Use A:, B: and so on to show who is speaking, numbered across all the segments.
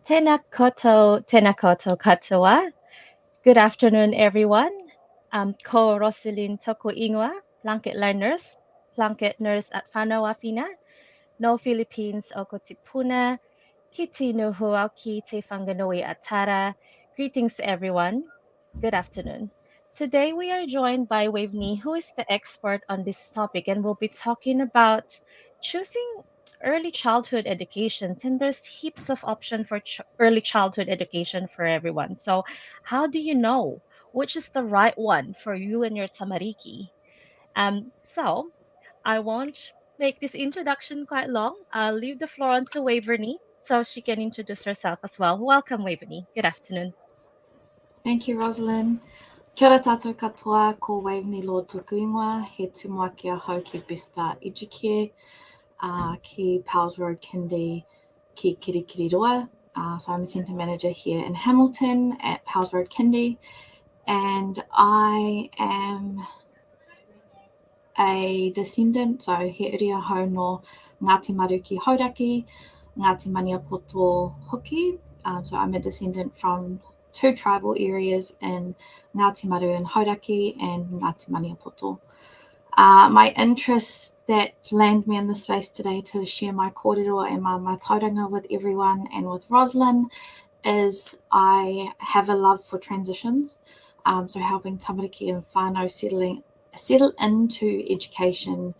A: Tēnā koutou katoa. Good afternoon, everyone. Ko Roscelyne Ringor, PlunketLine nurse, Plunket nurse at Whānau Awhina, no Philippines o ko te puna, kiti nuhua ki te whanganui at Tara. Greetings, everyone. Good afternoon. Today we are joined by Waveney, who is the expert on this topic, and we'll be talking about choosing early childhood educations. And there's heaps of options for early childhood education for everyone. So, how do you know which is the right one for you and your tamariki? So I won't make this introduction quite long. I'll leave the floor on to Waveney so she can introduce herself as well. Welcome, Waveney. Good afternoon.
B: Thank you, Rosalind. Kia ora tātou katoa, ko Waveney Lord tōku ingoa, he tumuaki hau ki BestStart Educare, ki Powell's Road Kindy, ki Kirikiriroa. So I'm a centre manager here in Hamilton at Powell's Road Kindy, and I am a descendant, so he iria hau no Ngāti Maru ki Hauraki, Ngāti Maniapoto hoki. So I'm a descendant from two tribal areas in Ngāti Maru and Hauraki and Ngāti Maniapoto. My interests that land me in this space today to share my kōrero and my tauranga with everyone and with Rosalind is I have a love for transitions, so helping tamariki and whānau settle into education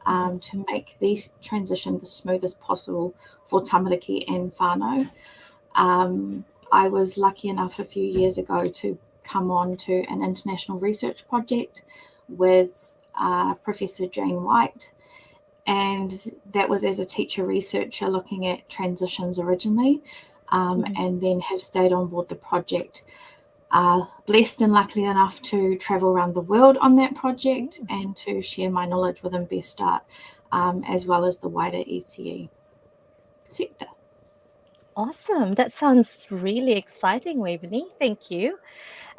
B: to make these transitions the smoothest possible for tamariki and whānau. I was lucky enough a few years ago to come on to an international research project with Professor Jane White, and that was as a teacher researcher looking at transitions originally, and then have stayed on board the project. Blessed and lucky enough to travel around the world on that project and to share my knowledge within BestStart, as well as the wider ECE sector.
A: Awesome. That sounds really exciting, Waveney. Thank you.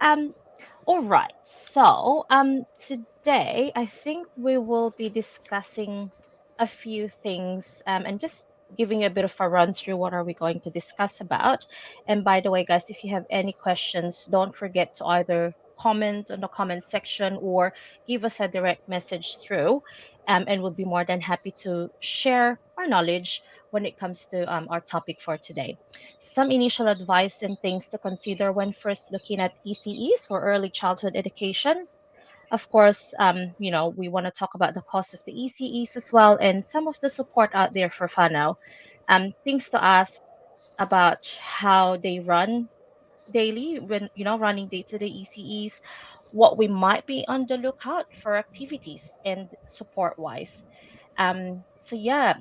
A: All right. So today I think we will be discussing a few things and just giving you a bit of a run through what are we going to discuss about. And by the way, guys, if you have any questions, don't forget to either comment on the comment section or give us a direct message through, and we'll be more than happy to share our knowledge when it comes to our topic for today. Some initial advice and things to consider when first looking at ECEs for early childhood education. Of course, we want to talk about the cost of the ECEs as well and some of the support out there for Whānau. Things to ask about how they run daily when, running day-to-day ECEs, what we might be on the lookout for activities and support-wise. So yeah,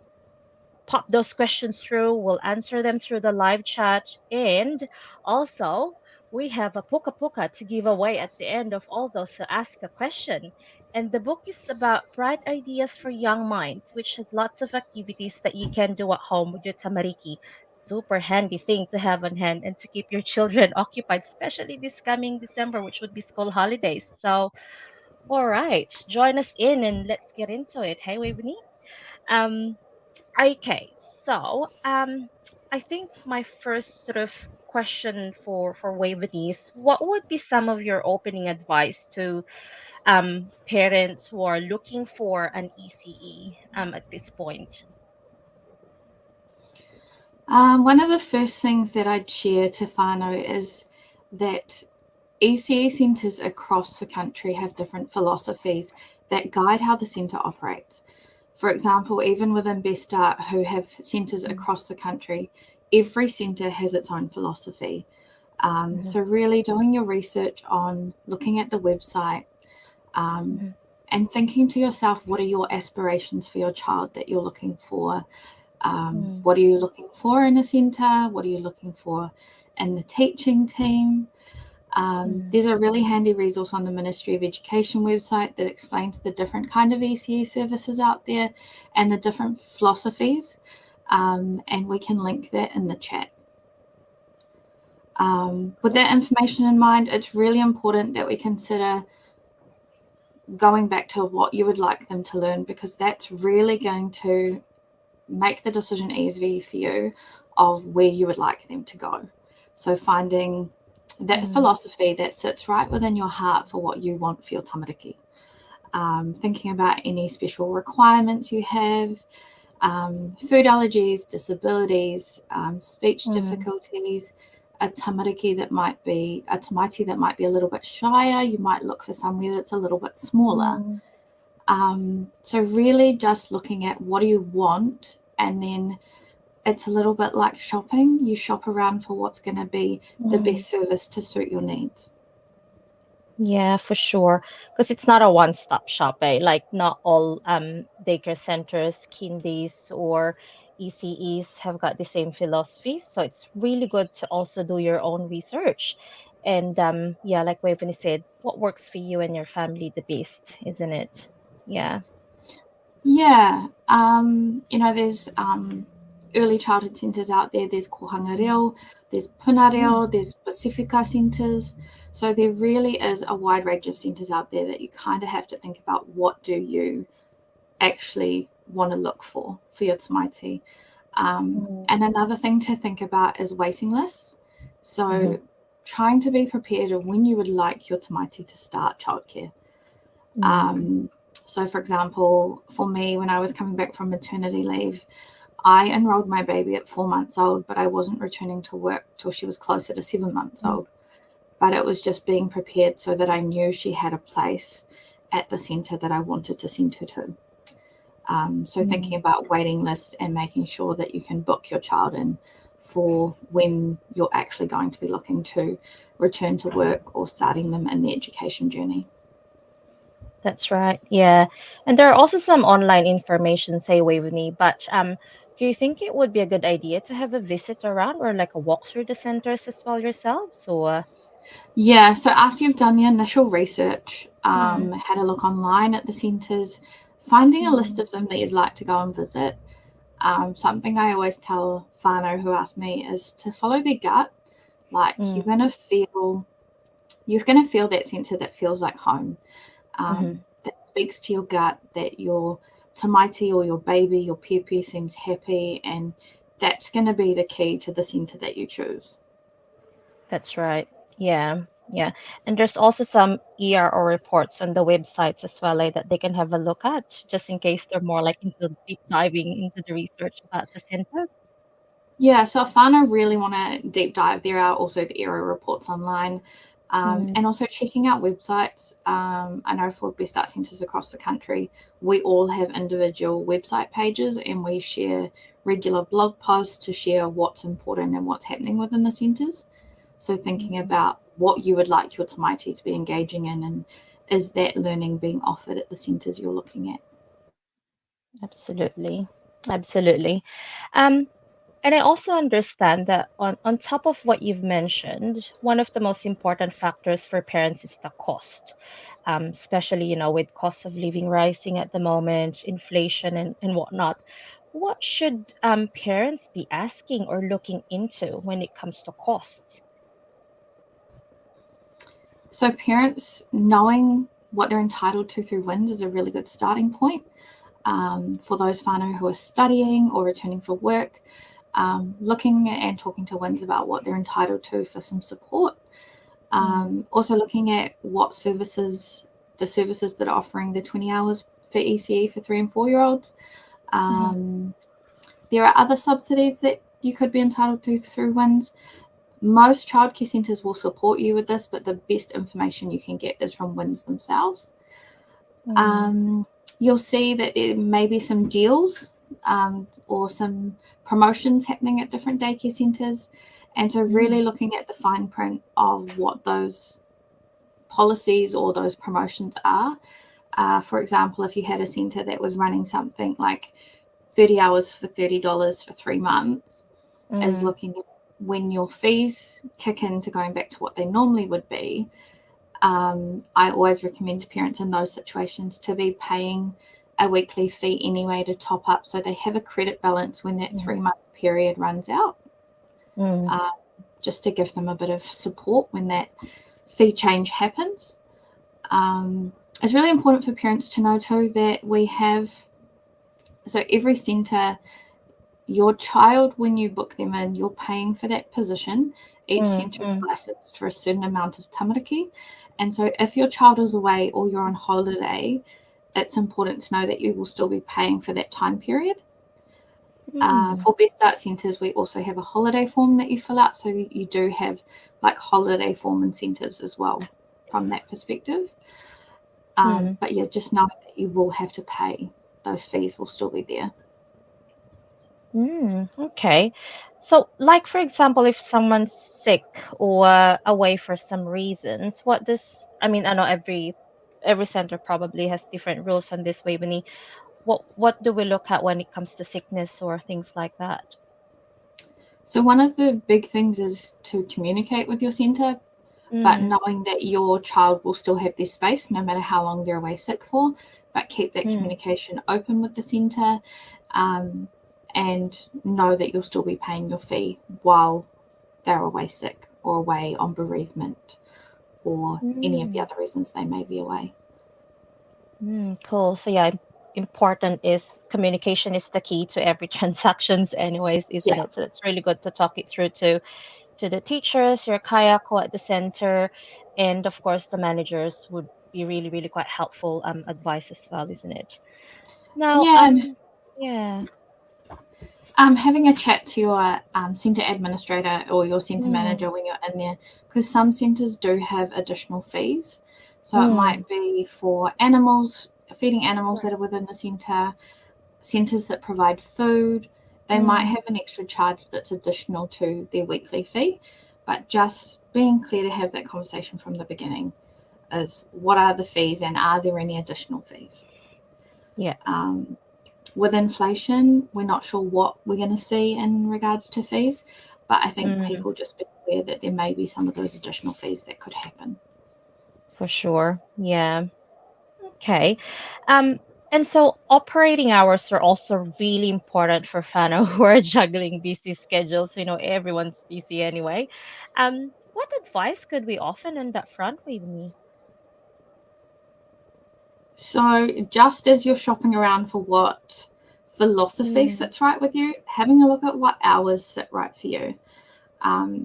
A: pop those questions through. We'll answer them through the live chat. And also, we have a puka puka to give away at the end of all those who ask a question. And the book is about bright ideas for young minds, which has lots of activities that you can do at home with your tamariki. Super handy thing to have on hand and to keep your children occupied, especially this coming December, which would be school holidays. So, all right, join us in and let's get into it. Hey, Waveney. Um, Okay, so I think my first sort of question for Waveney is, what would be some of your opening advice to parents who are looking for an ECE at this point?
B: One of the first things that I'd share to whānau is that ECE centres across the country have different philosophies that guide how the centre operates. For example, even within BestStart, who have centres across the country, every centre has its own philosophy. So really doing your research on looking at the website and thinking to yourself, what are your aspirations for your child that you're looking for? What are you looking for in a centre? What are you looking for in the teaching team? There's a really handy resource on the Ministry of Education website that explains the different kind of ECE services out there and the different philosophies, and we can link that in the chat. With that information in mind, it's really important that we consider going back to what you would like them to learn, because that's really going to make the decision easy for you of where you would like them to go. So finding that philosophy that sits right within your heart for what you want for your tamariki. Thinking about any special requirements you have, food allergies, disabilities, speech difficulties, a tamaiti that might be a little bit shyer. You might look for somewhere that's a little bit smaller. So really just looking at what do you want, and then it's a little bit like shopping. You shop around for what's going to be the best service to suit your needs.
A: Yeah, for sure. Because it's not a one-stop shop, eh? Like not all daycare centers, kindies, or ECEs have got the same philosophy. So it's really good to also do your own research. And yeah, like Waveney said, what works for you and your family the best, isn't it? Yeah.
B: Yeah, there's early childhood centres out there. There's kohanga reo, there's puna reo, there's Pacifica centres. So there really is a wide range of centres out there that you kind of have to think about what do you actually want to look for your tamaiti. And another thing to think about is waiting lists. So trying to be prepared of when you would like your tamaiti to start childcare. So, for example, for me, when I was coming back from maternity leave, I enrolled my baby at 4 months old, but I wasn't returning to work till she was closer to 7 months old. But it was just being prepared so that I knew she had a place at the centre that I wanted to send her to. So thinking about waiting lists and making sure that you can book your child in for when you're actually going to be looking to return to work or starting them in the education journey.
A: That's right. Yeah. And there are also some online information, say Waveney, but do you think it would be a good idea to have a visit around or like a walk through the centers as well yourselves? Or
B: Yeah, so after you've done the initial research,
A: mm,
B: had a look online at the centres, finding a list
A: mm,
B: of them that you'd like to go and visit. Something I always tell Whānau who ask me is to follow their gut. Like
A: mm,
B: you're gonna feel that centre that feels like home.
A: mm-hmm.
B: That speaks to your gut, that your tamaiti or your baby, your pepe seems happy, and that's going to be the key to the centre that you choose.
A: That's right. Yeah. Yeah. And there's also some ERO reports on the websites as well, like, that they can have a look at, just in case they're more like into deep diving into the research about the centers.
B: Yeah, so if Whānau really want to deep dive, there are also the ERO reports online.
A: Mm,
B: And also checking out websites. I know for BestStart centres across the country, we all have individual website pages and we share regular blog posts to share what's important and what's happening within the centres. So thinking
A: mm,
B: about what you would like your tamaiti to be engaging in, and is that learning being offered at the centres you're looking at.
A: absolutely. Absolutely. Um, And I also understand that on top of what you've mentioned, one of the most important factors for parents is the cost, especially, with cost of living rising at the moment, inflation and whatnot. What should parents be asking or looking into when it comes to cost?
B: So parents knowing what they're entitled to through WINS is a really good starting point. For those whānau who are studying or returning for work, looking and talking to WINS about what they're entitled to for some support. Also looking at the services that are offering the 20 hours for ECE for 3 and 4 year olds. There are other subsidies that you could be entitled to through WINS. Most childcare centres will support you with this, but the best information you can get is from WINS themselves. You'll see that there may be some deals or some promotions happening at different daycare centres. And so really looking at the fine print of what those policies or those promotions are. For example, if you had a centre that was running something like 30 hours for $30 for 3 months, is
A: Mm,
B: looking at when your fees kick into going back to what they normally would be. I always recommend to parents in those situations to be paying a weekly fee anyway to top up so they have a credit balance when that 3-month period runs out,
A: mm,
B: just to give them a bit of support when that fee change happens. It's really important for parents to know too that we have, so every centre your child, when you book them in, you're paying for that position. Each centre is
A: mm.
B: licensed for a certain amount of tamariki. And so if your child is away or you're on holiday, it's important to know that you will still be paying for that time period. For BestStart centres, we also have a holiday form that you fill out. So you do have like holiday form incentives as well from that perspective. But yeah, just knowing that you will have to pay, those fees will still be there.
A: Okay. So, like for example, if someone's sick or away for some reasons, what does I mean? I know every center probably has different rules on this way, Winnie. What do we look at when it comes to sickness or things like that?
B: So one of the big things is to communicate with your centre, but
A: Mm,
B: knowing that your child will still have their space no matter how long they're away sick for, but keep that
A: mm,
B: communication open with the centre, and know that you'll still be paying your fee while they're away sick or away on bereavement or any of the
A: mm,
B: other reasons they may be away.
A: cool. So yeah, important is communication is the key to every transactions, anyways, isn't
B: Yeah.
A: it? So it's really good to talk it through to the teachers, your kayako at the center, and of course the managers would be really, really quite helpful advice as well, isn't it? Now,
B: Yeah, and
A: yeah.
B: having a chat to your centre administrator or your centre
A: Mm,
B: manager when you're in there, because some centres do have additional fees. So it
A: mm,
B: might be for animals, feeding animals that
A: right.
B: are within the centre, centres that provide food. They might
A: Mm,
B: have an extra charge that's additional to their weekly fee, but just being clear to have that conversation from the beginning is what are the fees and are there any additional fees?
A: yeah.
B: Um, with inflation, we're not sure what we're going to see in regards to fees, but I think
A: Mm,
B: people just be aware that there may be some of those additional fees that could happen.
A: for sure. Yeah. Okay. Um, and so operating hours are also really important for Fano who are juggling busy schedules. Everyone's busy anyway. What advice could we offer on that front, Waveney?
B: So, just as you're shopping around for what philosophy
A: Mm,
B: sits right with you, having a look at what hours sit right for you.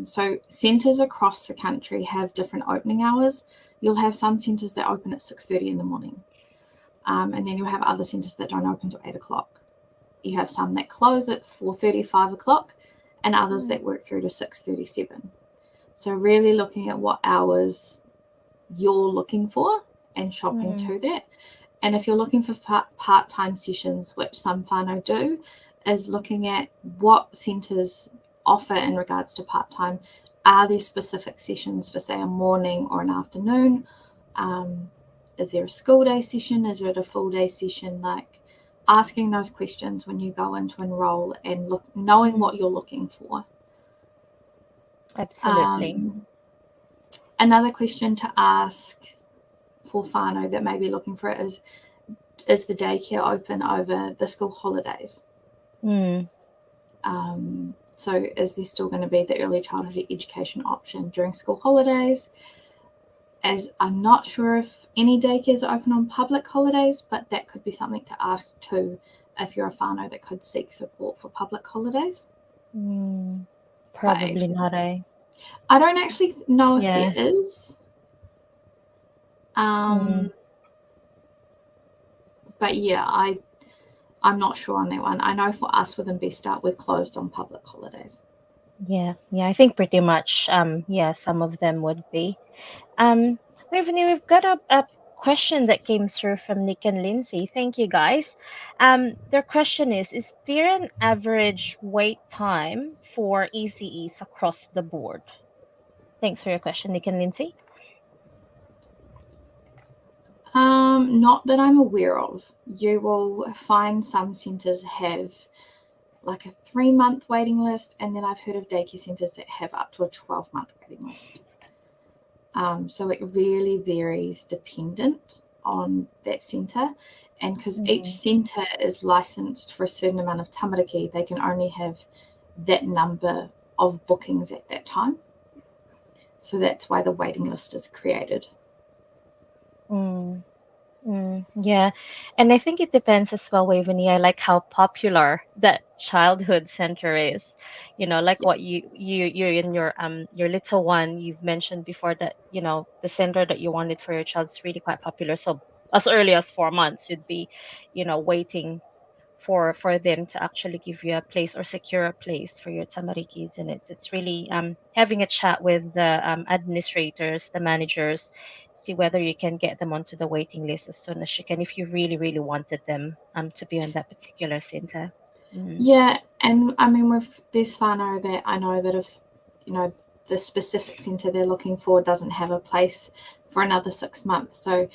B: So, centres across the country have different opening hours. You'll have some centres that open at 6:30 in the morning, and then you'll have other centres that don't open until 8 o'clock. You have some that close at 4:30, 5 o'clock, and others
A: mm,
B: that work through to 6:37. So really looking at what hours you're looking for and shopping
A: mm,
B: to that. And if you're looking for part-time sessions, which some whānau do, is looking at what centres offer in regards to part-time. Are there specific sessions for, say, a morning or an afternoon? Is there a school day session? Is it a full day session? Like asking those questions when you go in to enroll and knowing
A: mm.
B: what you're looking for.
A: Absolutely.
B: Um, Another question to ask for whānau that may be looking for it is the daycare open over the school holidays?
A: Mm,
B: So is there still going to be the early childhood education option during school holidays? As I'm not sure if any daycares are open on public holidays, but that could be something to ask too if you're a whānau that could seek support for public holidays.
A: mm.
B: But
A: Probably not,
B: I don't actually know if there
A: yeah.
B: is.
A: Mm.
B: But yeah, I'm not sure on that one. I know for us within BestStart, we're closed on public holidays.
A: Yeah, I think pretty much, yeah, some of them would be. Um, we've got a question that came through from Nick and Lindsay. Thank you, guys. Their question is there an average wait time for ECEs across the board? Thanks for your question, Nick and Lindsay.
B: Not that I'm aware of. You will find some centres have like a 3-month waiting list, and then I've heard of daycare centres that have up to a 12-month waiting list. So it really varies dependent on that centre. And because each
A: Mm,
B: centre is licensed for a certain amount of tamariki, they can only have that number of bookings at that time. So that's why the waiting list is created.
A: mm. Yeah, and I think it depends as well, Waveney. I like how popular that childhood center is. Like what you in your little one, you've mentioned before that, the center that you wanted for your child is really quite popular. So as early as 4 months, you'd be, waiting for them to actually give you a place or secure a place for your tamarikis. And it's really having a chat with the administrators, the managers, see whether you can get them onto the waiting list as soon as you can, if you really really wanted them to be on that particular center. Mm.
B: Yeah, and I mean, with this whānau that I know that if, you know, the specific centre they're looking for doesn't have a place for another 6 months, so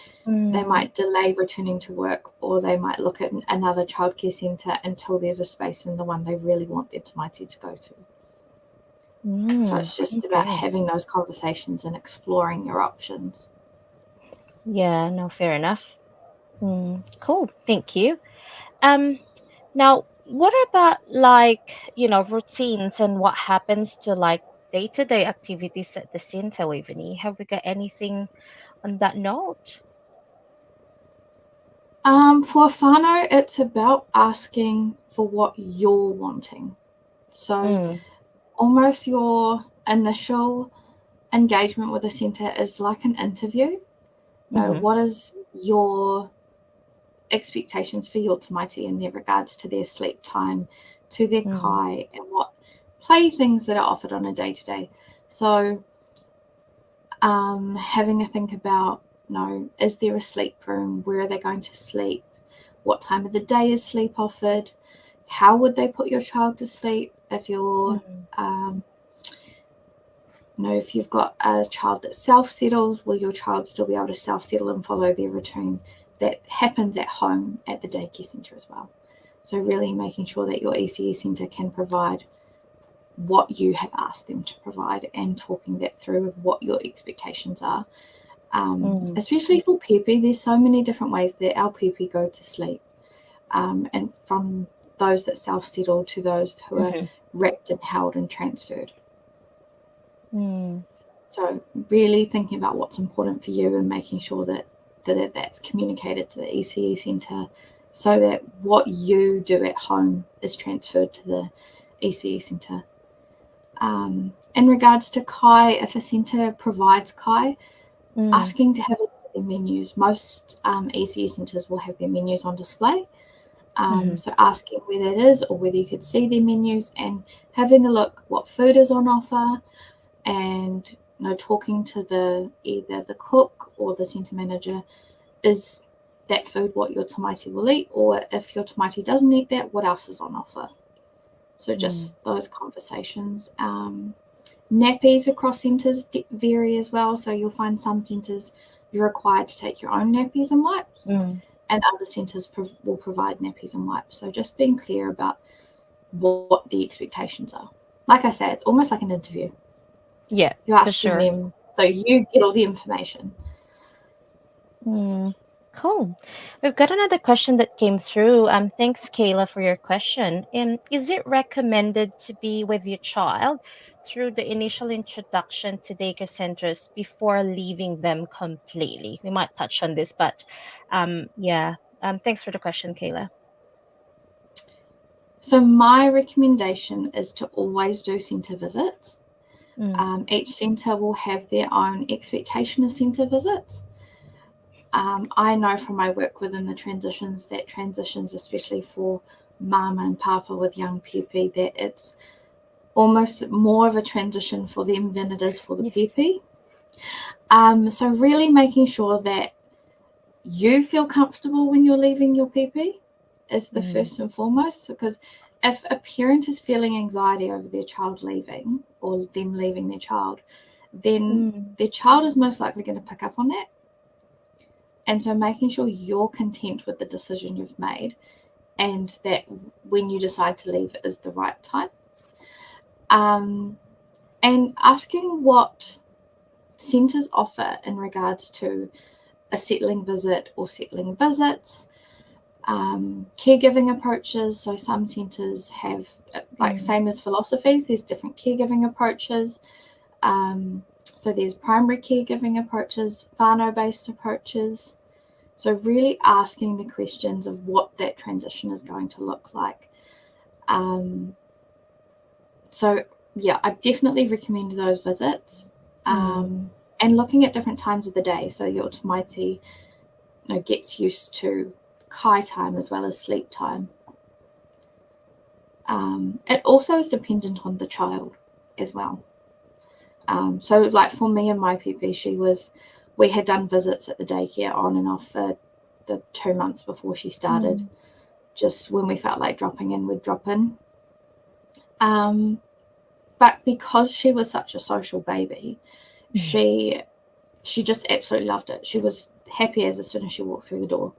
B: they
A: Mm.
B: might delay returning to work, or they might look at another childcare centre until there's a space in the one they really want their tamaiti to go to. So
A: Mm.
B: it's just about
A: Okay.
B: having those conversations and exploring your options.
A: Yeah, no, fair enough. Cool, thank you. um Now, what about like, routines and what happens to like day-to-day activities at the center, Waveney? Have we got anything on that note?
B: For whānau, it's about asking for what you're wanting. So
A: Mm,
B: almost your initial engagement with the centre is like an interview.
A: mm-hmm,
B: What is your expectations for your tamaiti in their regards to their sleep time, to their
A: mm,
B: kai, and what playthings that are offered on a day to day. So, having a think about, is there a sleep room? Where are they going to sleep? What time of the day is sleep offered? How would they put your child to sleep if you're
A: mm,
B: um, if you've got a child that self-settles, will your child still be able to self-settle and follow their routine that happens at home at the daycare centre as well? So really making sure that your ECE centre can provide what you have asked them to provide, and talking that through of what your expectations are.
A: mm,
B: Especially for pepe, there's so many different ways that our pepe go to sleep. And from those that self-settle to those who are
A: mm-hmm,
B: wrapped and held and transferred.
A: mm,
B: So really thinking about what's important for you and making sure that's communicated to the ECE centre, so that what you do at home is transferred to the ECE centre. In regards to kai, if a centre provides kai,
A: mm,
B: asking to have a look at their menus. Most ECE centres will have their menus on display.
A: mm-hmm,
B: So asking where that is, or whether you could see their menus, and having a look what food is on offer, and talking to either the cook or the centre manager, is that food what your tamaiti will eat, or if your tamaiti doesn't eat that, what else is on offer? So
A: mm,
B: just those conversations. Nappies across centres vary as well, so you'll find some centres you're required to take your own nappies and wipes,
A: mm.
B: and other centres will provide nappies and wipes. So just being clear about what the expectations are. Like I say, it's almost like an interview.
A: Yeah,
B: You're
A: for
B: asking
A: sure.
B: them, so you get all the information.
A: Mm, cool. We've got another question that came through. Thanks, Kayla, for your question. Is it recommended to be with your child through the initial introduction to daycare centers before leaving them completely? We might touch on this, but yeah. Thanks for the question, Kayla.
B: So my recommendation is to always do centre visits.
A: Mm,
B: Each centre will have their own expectation of centre visits. I know from my work within the transitions, that transitions, especially for mama and papa with young pepe, that it's almost more of a transition for them than it is for the
A: yes.
B: pepe. So really making sure that you feel comfortable when you're leaving your pepe is the
A: Mm,
B: first and foremost, because if a parent is feeling anxiety over their child leaving, or them leaving their child, then
A: mm,
B: their child is most likely going to pick up on that. And so making sure you're content with the decision you've made, and that when you decide to leave is the right time. Um, and asking what centres offer in regards to a settling visit or settling visits, caregiving approaches. So some centres have, like
A: mm,
B: same as philosophies, there's different caregiving approaches. So there's primary caregiving approaches, whānau based approaches. So really asking the questions of what that transition is going to look like. So yeah, I definitely recommend those visits, and looking at different times of the day. So your tamaiti, gets used to kai time as well as sleep time. It also is dependent on the child as well. So like for me and my PP, we had done visits at the daycare on and off for the 2 months before she started. Just when we felt like dropping in, we'd drop in. But because she was such a social baby, she just absolutely loved it. She was happy as soon as she walked through the door.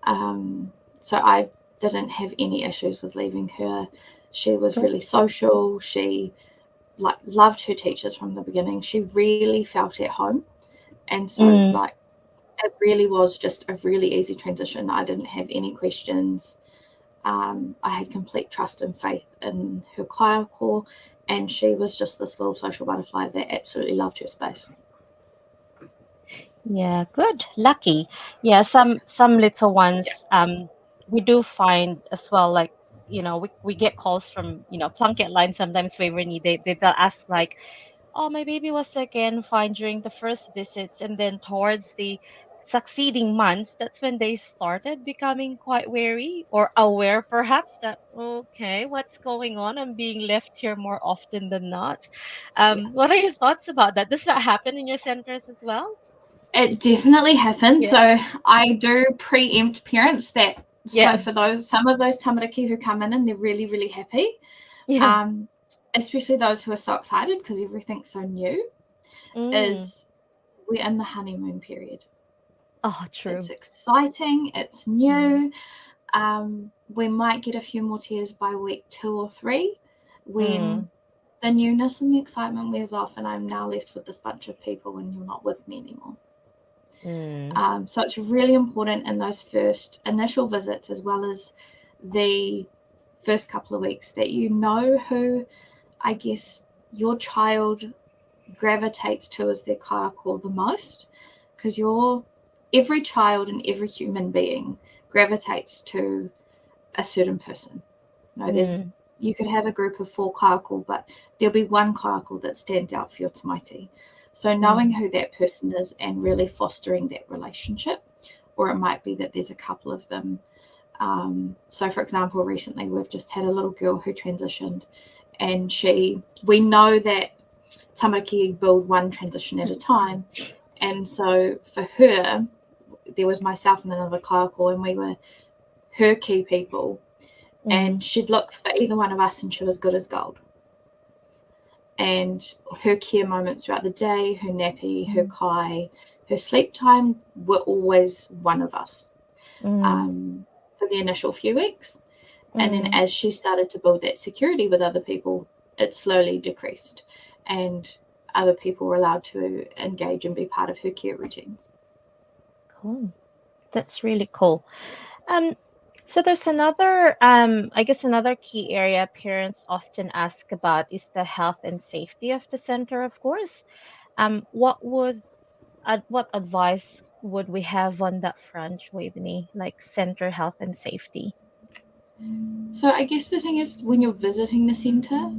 B: So I didn't have any issues with leaving her. She was really social. She loved her teachers from the beginning. She really felt at home. And so it really was just a really easy transition. I didn't have any questions. I had complete trust and faith in her kaiako, and she was just this little social butterfly that absolutely loved her space.
A: Yeah, good. Lucky. Yeah, some little ones, we do find as well, like, we get calls from, PlunketLine sometimes, Waveney, they'll ask like, oh, my baby was again fine during the first visits, and then towards the succeeding months, that's when they started becoming quite wary or aware, perhaps, that okay, what's going on? I'm being left here more often than not. What are your thoughts about that? Does that happen in your centers as well?
B: It definitely happens.
A: Yeah.
B: So I do preempt parents that. So
A: Yeah.
B: for some of those tamariki who come in and they're really, really happy,
A: Yeah.
B: especially those who are so excited because everything's so new, is we're in the honeymoon period.
A: Oh,
B: It's
A: true.
B: exciting. It's new. We might get a few more tears by week 2 or 3 when the newness and the excitement wears off, and I'm now left with this bunch of people and you're not with me anymore. So it's really important in those first initial visits, as well as the first couple of weeks, that you know who, I guess, your child gravitates to as their kaiako the most, because every child and every human being gravitates to a certain person. You could have a group of 4 kaiako, but there'll be one kaiako that stands out for your tamaiti. So knowing who that person is and really fostering that relationship, or it might be that there's a couple of them. So for example, recently we've just had a little girl who transitioned, and we know that tamariki build one transition at a time. And so for her, there was myself and another kaiako, and we were her key people. And she'd look for either one of us and she was good as gold. And her care moments throughout the day, her nappy, her kai, her sleep time were always one of us for the initial few weeks. And then as she started to build that security with other people, it slowly decreased. And other people were allowed to engage and be part of her care routines.
A: Cool. That's really cool. So there's another, I guess another key area parents often ask about is the health and safety of the center, of course. What advice would we have on that front, Waveney, like center health and safety?
B: So I guess the thing is, when you're visiting the center,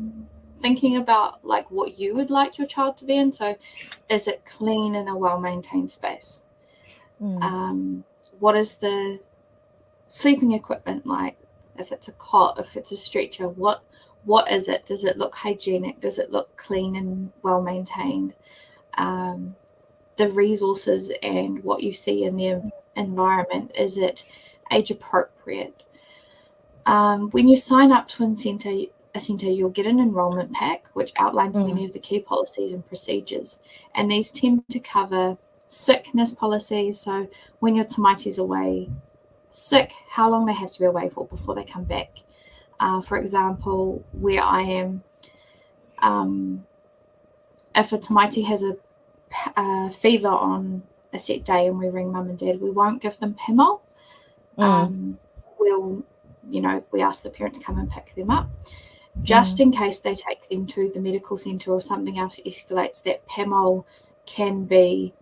B: thinking about like what you would like your child to be in. So is it clean and a well-maintained space? What is the sleeping equipment like? If it's a cot, if it's a stretcher, what is it? Does it look hygienic? Does it look clean and well-maintained? The resources and what you see in the environment, is it age appropriate? When you sign up to a centre, you'll get an enrolment pack which outlines many of the key policies and procedures, and these tend to cover sickness policies. So when your tamaiti's away sick, how long they have to be away for before they come back. For example, where I am, if a tamaiti has a fever on a set day and we ring mum and dad, we won't give them PMO. We ask the parent to come and pick them up. Just in case they take them to the medical centre or something else escalates, that PMO can be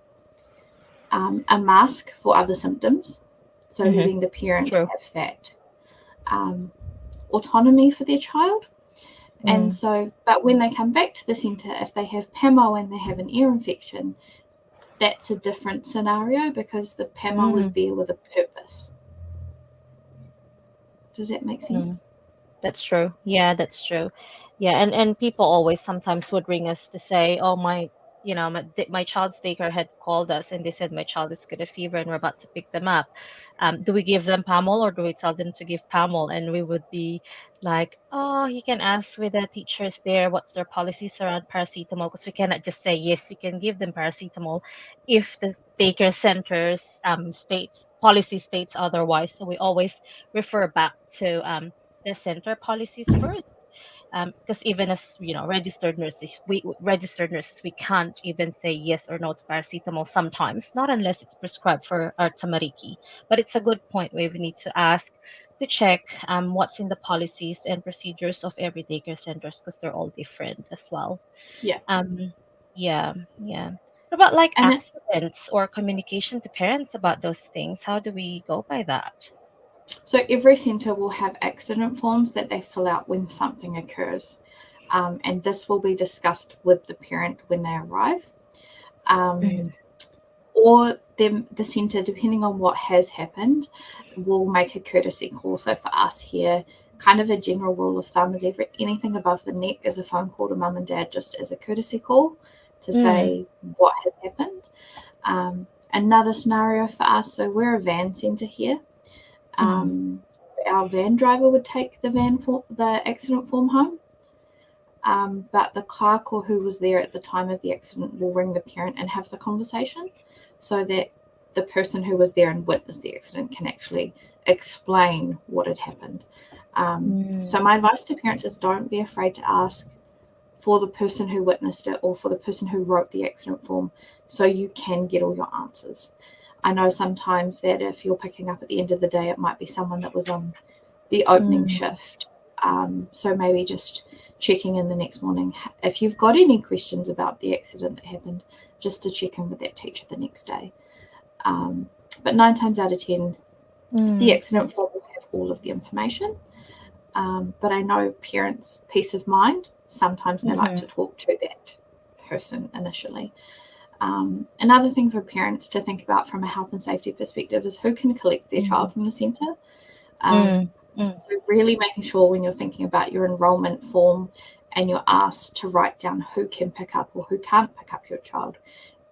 B: a mask for other symptoms, so
A: Mm-hmm.
B: letting the parent
A: True.
B: have that um, autonomy for their child. And
A: Mm,
B: so, but when they come back to the centre, if they have PAMO and they have an ear infection, that's a different scenario because the PAMO is
A: mm,
B: there with a purpose. Does that make
A: mm.
B: sense?
A: That's true. Yeah, that's true. Yeah, and people always sometimes would ring us to say, "Oh, my child's daycare had called us and they said my child has got a fever and we're about to pick them up. Do we give them Pamol or do we tell them to give Pamol?" And we would be like, "Oh, you can ask with the teachers there what's their policies around paracetamol because we cannot just say yes, you can give them paracetamol if the daycare center's states policy states otherwise." So we always refer back to the center policies first, because even as registered nurses we can't even say yes or no to paracetamol sometimes, not unless it's prescribed for our tamariki. But it's a good point where we need to ask to check what's in the policies and procedures of every daycare centers because they're all different as well.
B: Yeah.
A: um yeah, yeah. What about like
B: And it,
A: accidents or communication to parents about those things? How do we go by that?
B: so every centre will have accident forms that they fill out when something occurs. And this will be discussed with the parent when they arrive. Um,
A: Mhm.
B: or the centre, depending on what has happened, will make a courtesy call. So for us here, kind of a general rule of thumb is anything above the neck is a phone call to mum and dad just as a courtesy call to
A: Mm,
B: say what has happened. Another scenario for us, so we're a van centre here.
A: mm,
B: Um, our van driver would take the accident form home. But the kāko who was there at the time of the accident will ring the parent and have the conversation so that the person who was there and witnessed the accident can actually explain what had happened. So
A: mm,
B: my advice to parents is don't be afraid to ask for the person who witnessed it or for the person who wrote the accident form so you can get all your answers. I know sometimes that if you're picking up at the end of the day, it might be someone that was on the opening
A: mm,
B: shift. So maybe just checking in the next morning. If you've got any questions about the accident that happened, just to check in with that teacher the next day. Um, but 9 times out of 10, the
A: mm,
B: accident form will have all of the information. But I know parents' peace of mind, sometimes they like
A: mhm,
B: to talk to that person initially. Another thing for parents to think about from a health and safety perspective is who can collect their
A: mm,
B: child from the centre.
A: mm,
B: Um,
A: mm,
B: so really making sure when you're thinking about your enrolment form and you're asked to write down who can pick up or who can't pick up your child,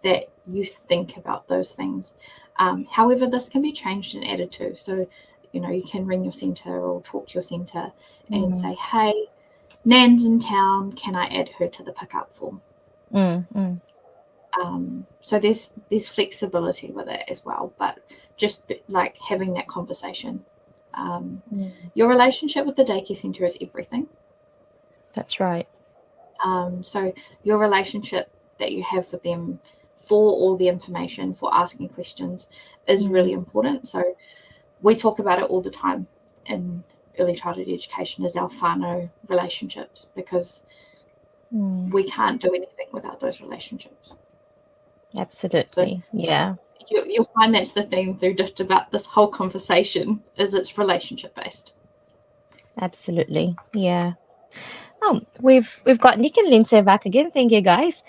B: that you think about those things. However, this can be changed and added to. So, you can ring your centre or talk to your centre and
A: mm,
B: say, hey, Nan's in town, can I add her to the pickup form?
A: mm.
B: So there's flexibility with it as well, but just like having that conversation. Um,
A: Mm.
B: your relationship with the daycare centre is everything.
A: That's right.
B: So your relationship that you have with them for all the information, for asking questions, is
A: Mm,
B: really important. So we talk about it all the time in early childhood education as our Whānau relationships because
A: mm.
B: we can't do anything without those relationships. So
A: Absolutely. Yeah,
B: you'll find that's the theme through just about this whole conversation is it's relationship based.
A: absolutely. Yeah. Oh, we've got Nick and Lindsay back again. Thank you, guys.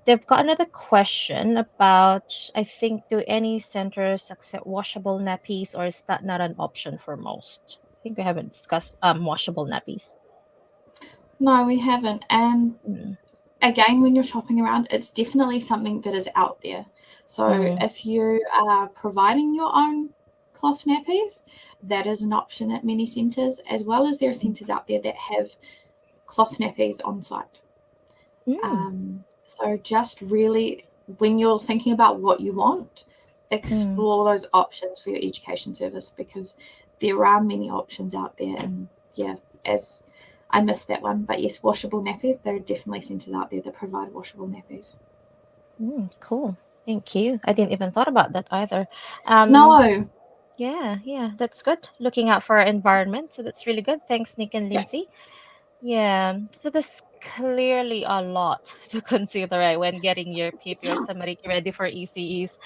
A: They've got another question about, I think, do any centers accept washable nappies, or is that not an option for most? I think we haven't discussed washable nappies.
B: No, we haven't. And
A: Mm,
B: again, when you're shopping around, it's definitely something that is out there. So
A: mm,
B: if you are providing your own cloth nappies, that is an option at many centres, as well as there are centres out there that have cloth nappies on site.
A: mm,
B: So just really, when you're thinking about what you want,
A: mm.
B: explore those options for your education service because there are many options out there. And yeah, as I missed that one, but yes, washable nappies. There are definitely centres out there that provide washable nappies.
A: Cool. Thank you. I didn't even thought about that either. Um,
B: No,
A: yeah, yeah, that's good. Looking out for our environment, so that's really good. Thanks, Nick and
B: yeah,
A: Lindsay. Yeah. So there's clearly a lot to consider, right, when getting your PP or tamariki ready for ECEs.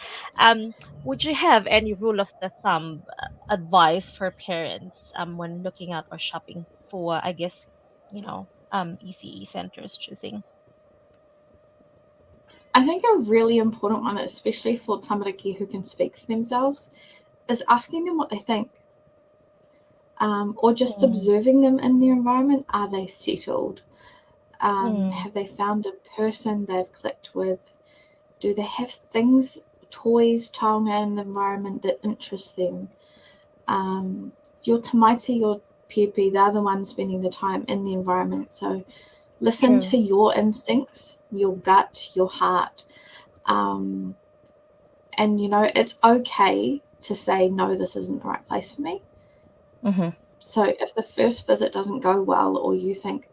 A: Would you have any rule of the thumb advice for parents when looking at or shopping for, I guess, ECE centers choosing?
B: I think a really important one, especially for tamariki who can speak for themselves, is asking them what they think, or just
A: Mm,
B: observing them in their environment. Are they settled?
A: mm,
B: Have they found a person they've clicked with? Do they have things, toys, taonga in the environment that interest them? Your tamaiti, your pipi, they're the ones spending the time in the environment. So listen
A: true.
B: to your instincts, your gut, your heart. Um, and, it's okay to say, no, this isn't the right place for me.
A: Mm-hmm.
B: So if the first visit doesn't go well, or you think,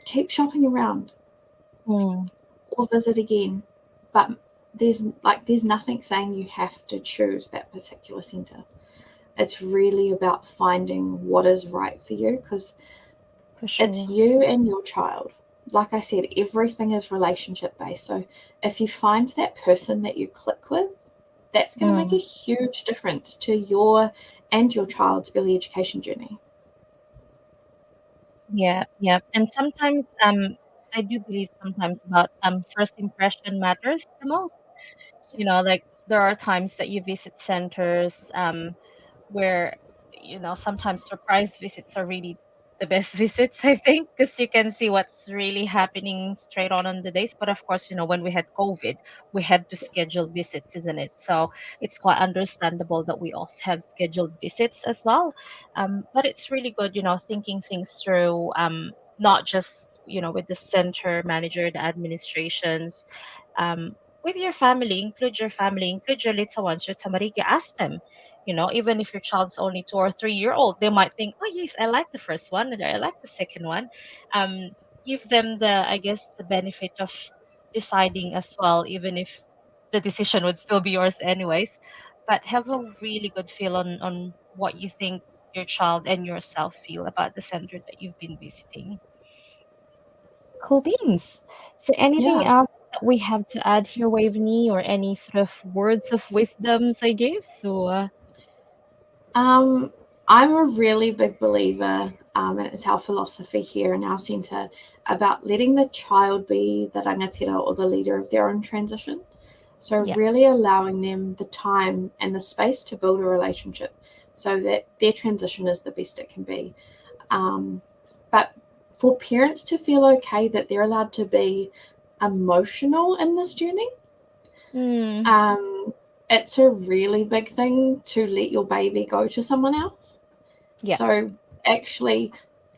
B: keep shopping around
A: Mm,
B: or visit again. But there's nothing saying you have to choose that particular center. It's really about finding what is right for you, because
A: for
B: it's
A: sure.
B: you and your child. Like I said, everything is relationship based. So if you find that person that you click with, that's going to make a
A: Mm.
B: huge difference to your and your child's early education journey.
A: Yeah, yeah. And sometimes I do believe sometimes about first impression matters the most. Like there are times that you visit centers where sometimes surprise visits are really the best visits, I think, because you can see what's really happening straight on the days. But of course, when we had COVID, we had to schedule visits, isn't it? So it's quite understandable that we also have scheduled visits as well. But it's really good, thinking things through, not just with the center manager, the administrations, um, with your family, include your little ones, your tamariki, ask them. Even if your child's only 2 or 3 year old, they might think, oh yes, I like the first one, and I like the second one. Um, give them I guess, the benefit of deciding as well, even if the decision would still be yours anyways. But have a really good feel on what you think your child and yourself feel about the center that you've been visiting. Cool beans. So anything
B: Yeah.
A: else that we have to add here, Waveney, or any sort of words of wisdoms, I guess? Or
B: Um, I'm a really big believer, and it's our philosophy here in our centre, about letting the child be the rangatira or the leader of their own transition. So,
A: yeah.
B: really allowing them the time and the space to build a relationship so that their transition is the best it can be. Um, but for parents to feel okay that they're allowed to be emotional in this journey,
A: Mm,
B: um, it's a really big thing to let your baby go to someone else.
A: yeah.
B: So, actually,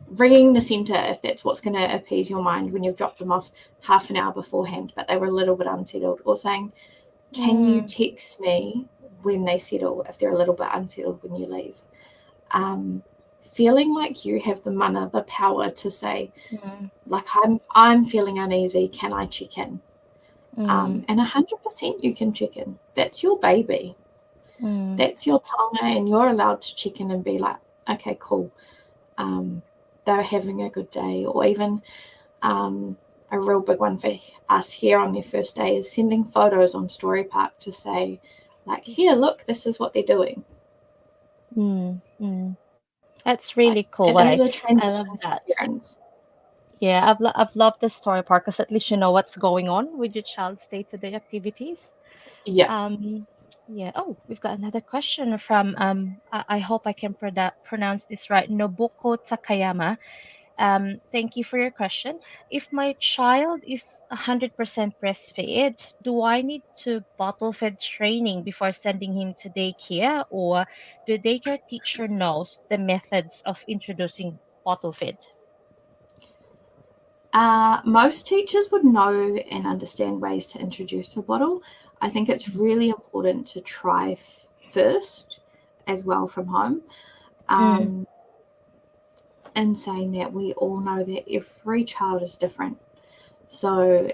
B: ringing the centre, if that's what's going to appease your mind when you've dropped them off half an hour beforehand, but they were a little bit unsettled, or saying, can you
A: Mm,
B: text me when they settle if they're a little bit unsettled when you leave? Um, Feeling like you have the mana, the power to say,
A: mm,
B: like, I'm feeling uneasy, can I check in?
A: mm,
B: And 100% you can check in. That's your baby.
A: mm.
B: That's your taonga, and you're allowed to check in and be like, okay, cool. They're having a good day. Or even um, a real big one for us here on their first day is sending photos on Story Park to say, like, here, look, this is what they're doing.
A: Mm. That's
B: Like,
A: really cool.
B: it is
A: Why?
B: a
A: I
B: transition
A: love that.
B: for parents.
A: Yeah, I've loved the story part because at least you know what's going on with your child's day-to-day activities.
B: Yeah.
A: Um, yeah. Oh, we've got another question from I hope I can pronounce this right. Nobuko Takayama. Thank you for your question. If my child is 100% breastfed, do I need to bottle fed training before sending him to daycare, or the daycare teacher knows the methods of introducing bottle fed?
B: Most teachers would know and understand ways to introduce a bottle. I think it's really important to try first as well from home.
A: Mm,
B: Um, in saying that, we all know that every child is different. So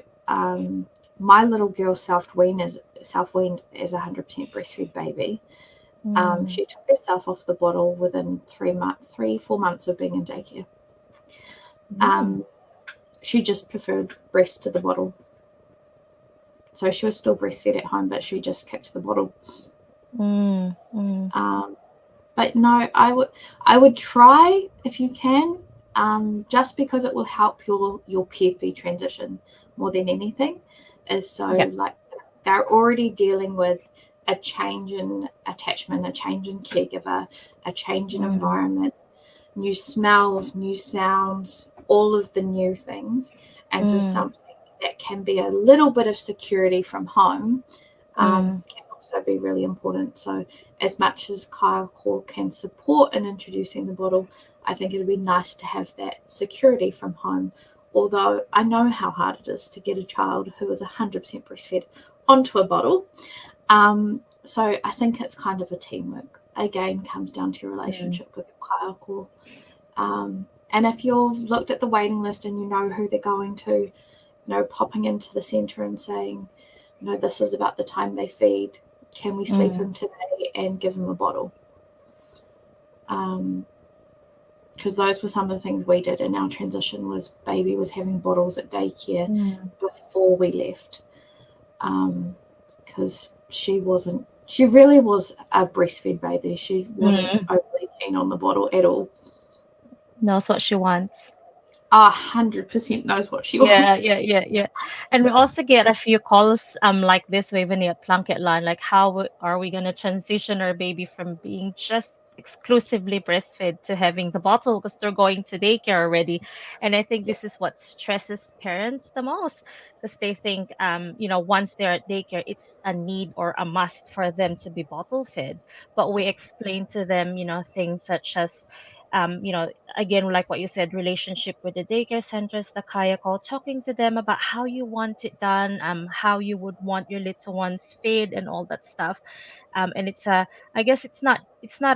B: my little girl self-weaned as a 100% breastfed baby.
A: mm,
B: She took herself off the bottle within 3, 4 months of being in daycare.
A: Mm.
B: She just preferred breast to the bottle. So she was still breastfed at home, but she just kicked the bottle.
A: Mm. Mm.
B: But no, I would try if you can, just because it will help your PFP transition more than anything. Is so
A: Yep.
B: like they're already dealing with a change in attachment, a change in caregiver, a change in
A: Mm.
B: environment, new smells, new sounds, all of the new things. And so
A: Mm.
B: something that can be a little bit of security from home
A: Mm.
B: can also be really important. So as much as Kaiako can support in introducing the bottle, I think it would be nice to have that security from home. Although I know how hard it is to get a child who is 100% breastfed onto a bottle. So I think it's kind of a teamwork. Again, comes down to your
A: Mm.
B: relationship with your kaiako. And if you've looked at the waiting list and you know who they're going to, popping into the centre and saying, this is about the time they feed. Can we sleep
A: Mm.
B: him today and give him a bottle? Because those were some of the things we did in our transition. Was baby was having bottles at daycare
A: Mm.
B: before we left, because she really was a breastfed baby. She wasn't
A: Mm.
B: overly keen on the bottle at all.
A: Knows what she wants.
B: 100% knows what she
A: Yeah,
B: wants.
A: yeah, yeah, yeah. And we also get a few calls like this Waveney at PlunketLine, like are we gonna transition our baby from being just exclusively breastfed to having the bottle because they're going to daycare already. And I think this is what stresses parents the most because they think once they're at daycare, it's a need or a must for them to be bottle fed. But we explain to them, things such as again, like what you said, relationship with the daycare centers, the kayako, talking to them about how you want it done, how you would want your little ones fed and all that stuff. And I guess it's not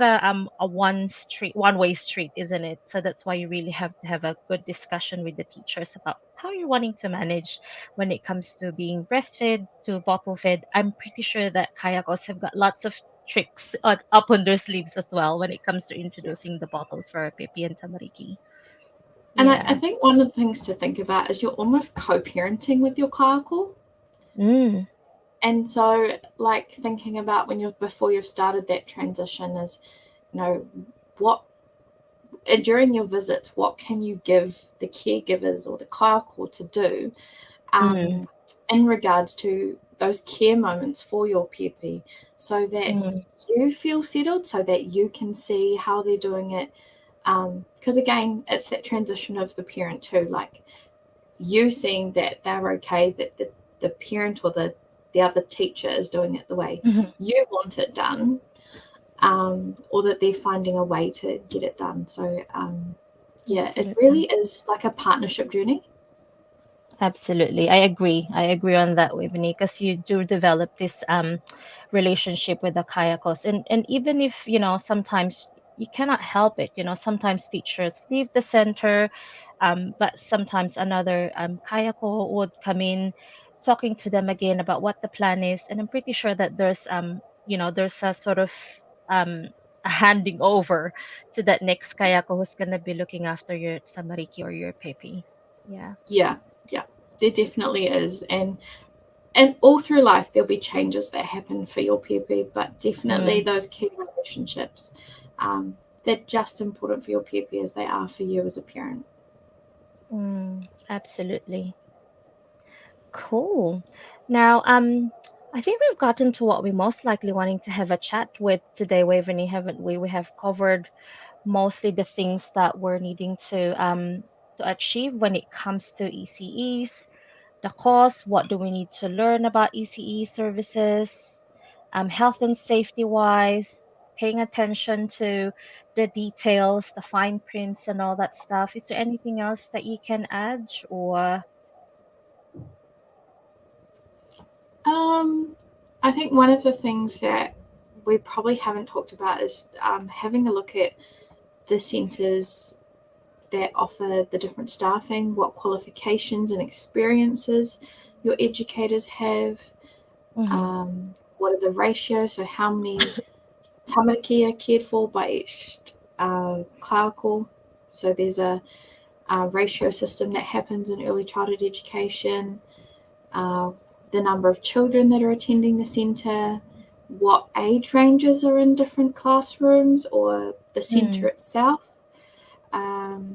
A: a one way street, isn't it? So that's why you really have to have a good discussion with the teachers about how you're wanting to manage when it comes to being breastfed to bottle fed. I'm pretty sure that kayakos have got lots of tricks up on their sleeves as well when it comes to introducing the bottles for Pepe and Tamariki.
B: And I
A: Yeah.
B: think one of the things to think about is you're almost co-parenting with your kaiako.
A: Mm.
B: And so, like, thinking about when before you've started that transition is, what during your visits, what can you give the caregivers or the kaiako to do,
A: Mm.
B: um, in regards to those care moments for your pepe, so that
A: Mm.
B: you feel settled, so that you can see how they're doing it. Because again, it's that transition of the parent too, like you seeing that they're okay, that the parent or the other teacher is doing it the way
A: Mhm.
B: you want it done, or that they're finding a way to get it done. So, yeah, it really
A: Absolutely.
B: is like a partnership journey.
A: Absolutely. I agree. I agree on that, Waveney, because you do develop this relationship with the kayakos. And even if, sometimes you cannot help it, sometimes teachers leave the center, but sometimes another kayako would come in talking to them again about what the plan is. And I'm pretty sure that there's a sort of um a handing over to that next kayako who's gonna be looking after your samariki or your pepe. Yeah.
B: Yeah, yeah, there definitely is, and all through life there'll be changes that happen for your pepe, but definitely
A: Mm.
B: those key relationships, they're just important for your pepe as they are for you as a parent.
A: Absolutely. Cool. Now, I think we've gotten to what we most likely wanting to have a chat with today, Waveney, haven't we? We have covered mostly the things that we're needing to achieve when it comes to ECEs, the cost, what do we need to learn about ECE services, health and safety wise, paying attention to the details, the fine prints, and all that stuff. Is there anything else that you can add or?
B: Um, I think one of the things that we probably haven't talked about is having a look at the centres that offer the different staffing, what qualifications and experiences your educators have,
A: Mhm.
B: what are the ratios, so how many tamariki are cared for by each kaiako. So there's ratio system that happens in early childhood education, the number of children that are attending the centre, what age ranges are in different classrooms or the centre itself.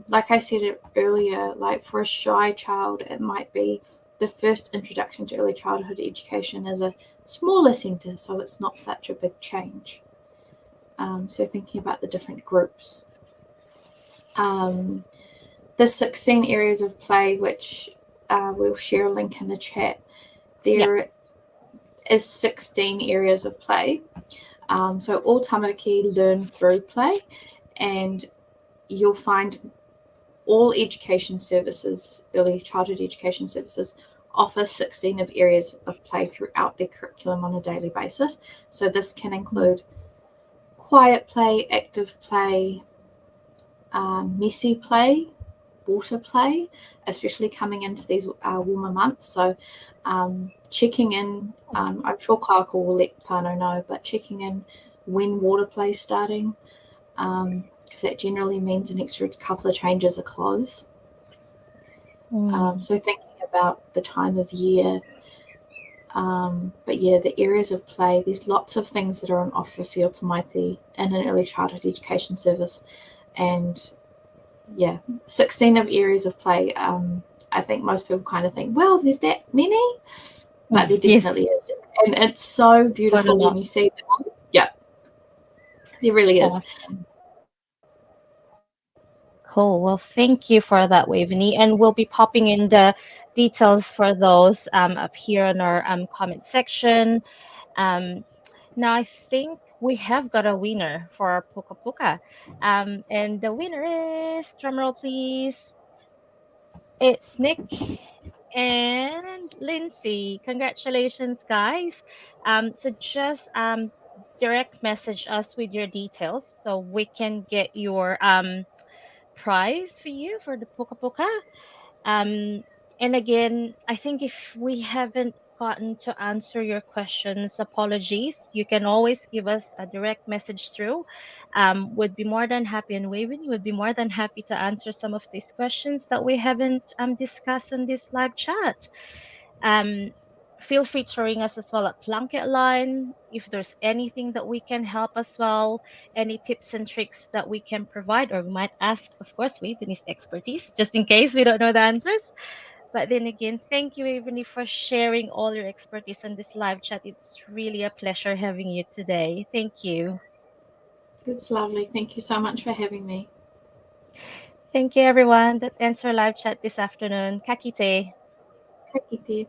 B: Like I said earlier, like for a shy child, it might be the first introduction to early childhood education is a smaller centre, so it's not such a big change. So thinking about the different groups. The 16 areas of play, which we'll share a link in the chat, there is 16 areas of play. So all tamariki learn through play, and you'll find all education services, early childhood education services, offer 16 of areas of play throughout their curriculum on a daily basis. So this can include quiet play, active play, messy play, water play, especially coming into these warmer months. So checking in, I'm sure Kaako will let Whānau know, but checking in when water play is starting, because that generally means an extra couple of changes of clothes. So thinking about the time of year. But yeah, the areas of play, there's lots of things that are on offer for your tamaiti in an early childhood education service. And yeah, 16 of areas of play. I think most people kind of think, well, there's that many, but there definitely is. And it's so beautiful when you see them. Yeah, there really is.
A: Awesome. Cool. Well, thank you for that, Waveney. And we'll be popping in the details for those up here in our comment section. Now, I think we have got a winner for our Puka Puka. And the winner is, drumroll please, it's Nick and Lindsay. Congratulations, guys. So just direct message us with your details so we can get your prize for you for the Puka Puka. And again, I think if we haven't gotten to answer your questions, apologies. You can always give us a direct message through. Would be more than happy, and Waveney would be more than happy to answer some of these questions that we haven't discussed in this live chat. Um, Feel free to ring us as well at PlunketLine if there's anything that we can help as well, any tips and tricks that we can provide, or we might ask, of course, Waveney's expertise, just in case we don't know the answers. But then again, thank you, Waveney, for sharing all your expertise on this live chat. It's really a pleasure having you today. Thank you.
B: That's lovely. Thank you so much for having me.
A: Thank you, everyone. That ends our live chat this afternoon. Kakite.
B: Ka kite.